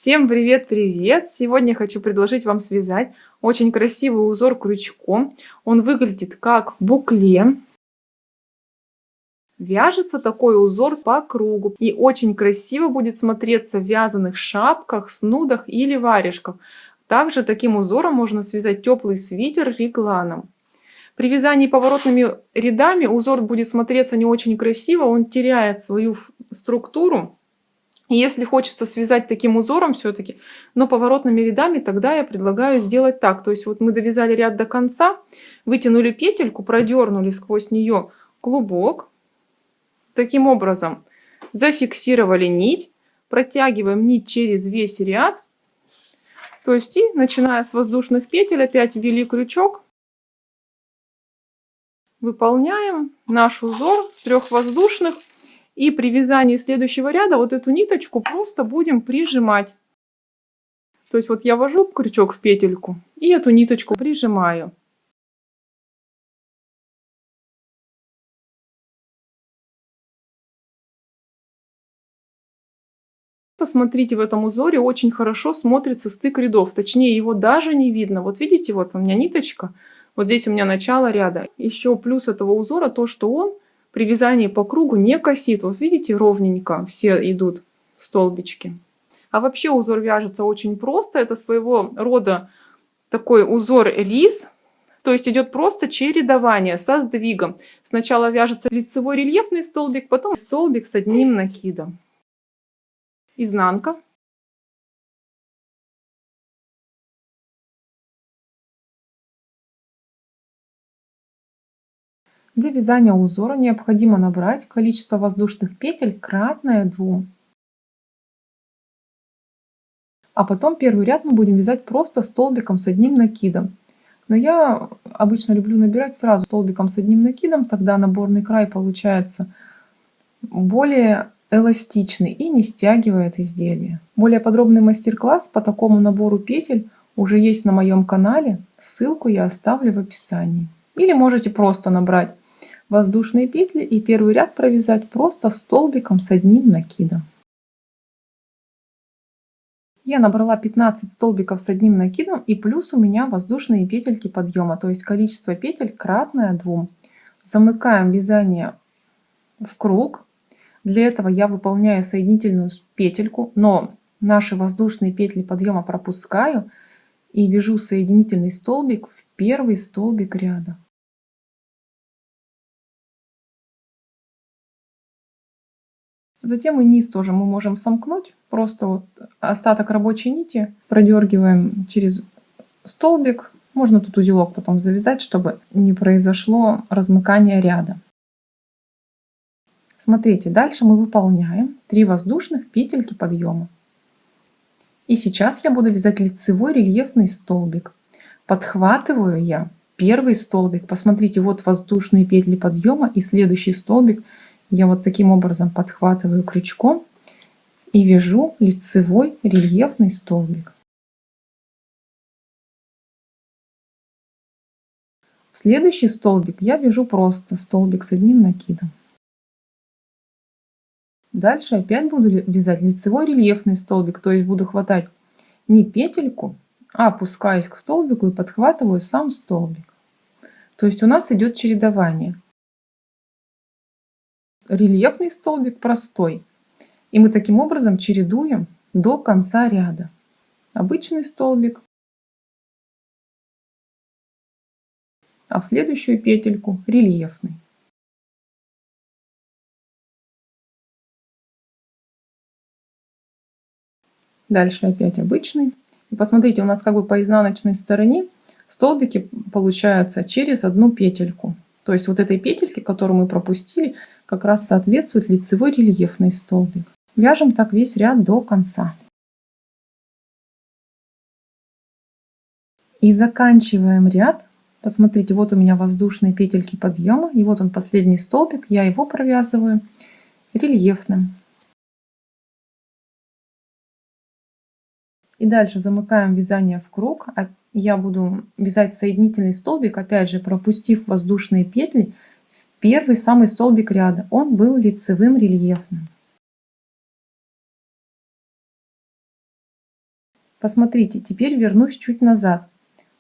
Всем привет-привет! Сегодня хочу предложить вам связать очень красивый узор крючком. Он выглядит как букле. Вяжется такой узор по кругу. И очень красиво будет смотреться в вязаных шапках, снудах или варежках. Также таким узором можно связать теплый свитер регланом. При вязании поворотными рядами узор будет смотреться не очень красиво, он теряет свою структуру. И если хочется связать таким узором все-таки, но поворотными рядами, тогда я предлагаю сделать так. То есть вот мы довязали ряд до конца, вытянули петельку, продернули сквозь нее клубок. Таким образом зафиксировали нить, протягиваем нить через весь ряд. То есть и начиная с воздушных петель опять ввели крючок. Выполняем наш узор с 3 воздушных. И при вязании следующего ряда вот эту ниточку просто будем прижимать. То есть вот я ввожу крючок в петельку и эту ниточку прижимаю. Посмотрите, в этом узоре очень хорошо смотрится стык рядов. Точнее, его даже не видно. Вот видите, вот у меня ниточка. Вот здесь у меня начало ряда. Еще плюс этого узора то, что он при вязании по кругу не косит. Вот видите, ровненько все идут столбички. А вообще узор вяжется очень просто. Это своего рода такой узор рис. То есть идет просто чередование со сдвигом. Сначала вяжется лицевой рельефный столбик, потом столбик с одним накидом. Изнанка. Для вязания узора необходимо набрать количество воздушных петель кратное 2. А потом первый ряд мы будем вязать просто столбиком с одним накидом. Но я обычно люблю набирать сразу столбиком с одним накидом, тогда наборный край получается более эластичный и не стягивает изделие. Более подробный мастер-класс по такому набору петель уже есть на моем канале, ссылку я оставлю в описании. Или можете просто набрать воздушные петли и первый ряд провязать просто столбиком с одним накидом. Я набрала 15 столбиков с одним накидом и плюс у меня воздушные петельки подъема, то есть количество петель кратное 2. Замыкаем вязание в круг. Для этого я выполняю соединительную петельку, но наши воздушные петли подъема пропускаю и вяжу соединительный столбик в первый столбик ряда. Затем и низ тоже мы можем сомкнуть. Просто вот остаток рабочей нити продергиваем через столбик. Можно тут узелок потом завязать, чтобы не произошло размыкание ряда. Смотрите, дальше мы выполняем 3 воздушных петельки подъема. И сейчас я буду вязать лицевой рельефный столбик. Подхватываю я первый столбик. Посмотрите, вот воздушные петли подъема и следующий столбик. Я вот таким образом подхватываю крючком и вяжу лицевой рельефный столбик. В следующий столбик я вяжу просто столбик с одним накидом. Дальше опять буду вязать лицевой рельефный столбик, то есть буду хватать не петельку, а опускаюсь к столбику и подхватываю сам столбик. То есть у нас идет чередование. Рельефный столбик простой. И мы таким образом чередуем до конца ряда. Обычный столбик, а в следующую петельку рельефный. Дальше опять обычный. И посмотрите, у нас как бы по изнаночной стороне столбики получаются через одну петельку. То есть вот этой петельке, которую мы пропустили, как раз соответствует лицевой рельефный столбик. Вяжем так весь ряд до конца. И заканчиваем ряд. Посмотрите, вот у меня воздушные петельки подъема. И вот он последний столбик. Я его провязываю рельефным. И дальше замыкаем вязание в круг. Я буду вязать соединительный столбик, опять же пропустив воздушные петли в первый самый столбик ряда. Он был лицевым рельефным. Посмотрите, теперь вернусь чуть назад.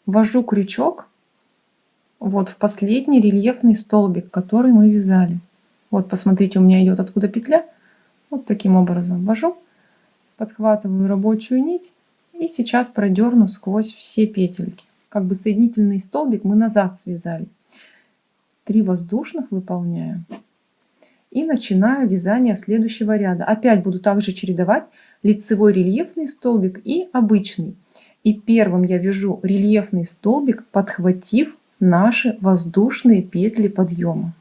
Ввожу крючок вот в последний рельефный столбик, который мы вязали. Вот посмотрите, у меня идет откуда петля. Вот таким образом ввожу, подхватываю рабочую нить и сейчас продерну сквозь все петельки. Как бы соединительный столбик мы назад связали. 3 воздушных выполняю. И начинаю вязание следующего ряда. Опять буду также чередовать лицевой рельефный столбик и обычный. И первым я вяжу рельефный столбик, подхватив наши воздушные петли подъема.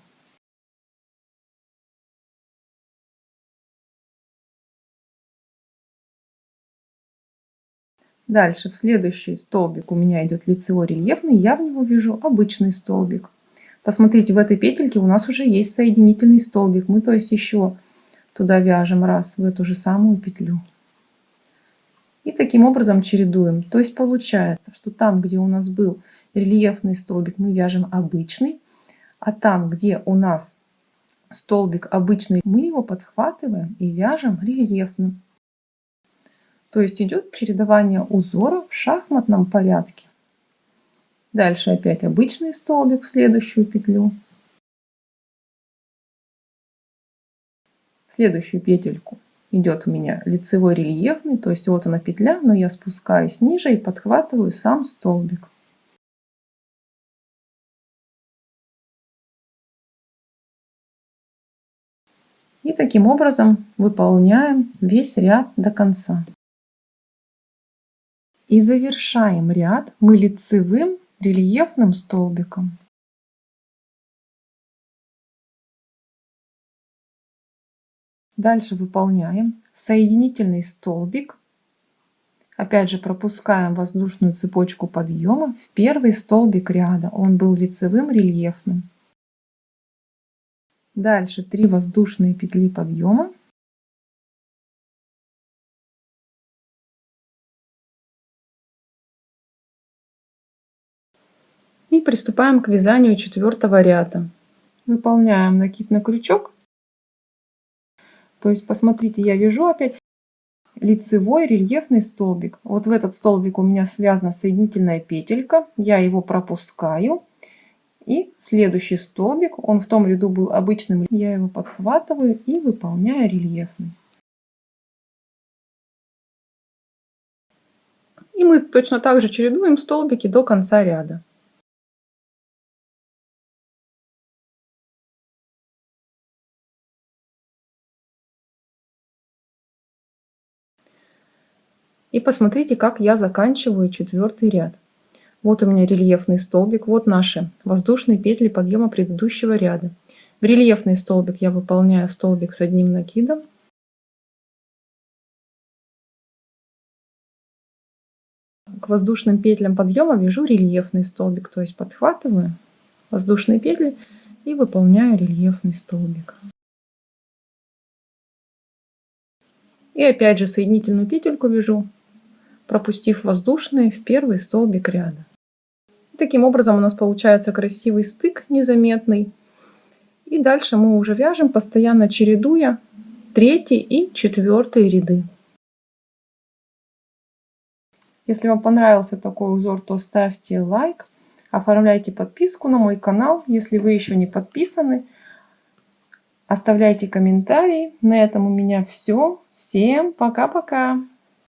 Дальше в следующий столбик у меня идет лицевой рельефный, я в него вяжу обычный столбик. Посмотрите, в этой петельке у нас уже есть соединительный столбик. Мы, то есть, еще туда вяжем раз в эту же самую петлю. И таким образом чередуем. То есть получается, что там, где у нас был рельефный столбик, мы вяжем обычный, а там, где у нас столбик обычный, мы его подхватываем и вяжем рельефным. То есть идет чередование узоров в шахматном порядке. Дальше опять обычный столбик в следующую петлю. В следующую петельку идет у меня лицевой рельефный, то есть вот она петля, но я спускаюсь ниже и подхватываю сам столбик. И таким образом выполняем весь ряд до конца. И завершаем ряд мы лицевым рельефным столбиком. Дальше выполняем соединительный столбик. Опять же пропускаем воздушную цепочку подъема в первый столбик ряда. Он был лицевым рельефным. Дальше 3 воздушные петли подъема. И приступаем к вязанию 4-го ряда. Выполняем накид на крючок. То есть, посмотрите, я вяжу опять лицевой рельефный столбик. Вот в этот столбик у меня связана соединительная петелька. Я его пропускаю. И следующий столбик, он в том ряду был обычным, я его подхватываю и выполняю рельефный. И мы точно так же чередуем столбики до конца ряда. И посмотрите, как я заканчиваю 4-й ряд. Вот у меня рельефный столбик, вот наши воздушные петли подъема предыдущего ряда. В рельефный столбик я выполняю столбик с одним накидом. К воздушным петлям подъема вяжу рельефный столбик, то есть подхватываю воздушные петли и выполняю рельефный столбик. И опять же соединительную петельку вяжу, пропустив воздушные в первый столбик ряда. Таким образом у нас получается красивый стык незаметный. И дальше мы уже вяжем, постоянно чередуя 3-й и 4-й ряды. Если вам понравился такой узор, то ставьте лайк, оформляйте подписку на мой канал. Если вы еще не подписаны, оставляйте комментарии. На этом у меня все. Всем пока-пока!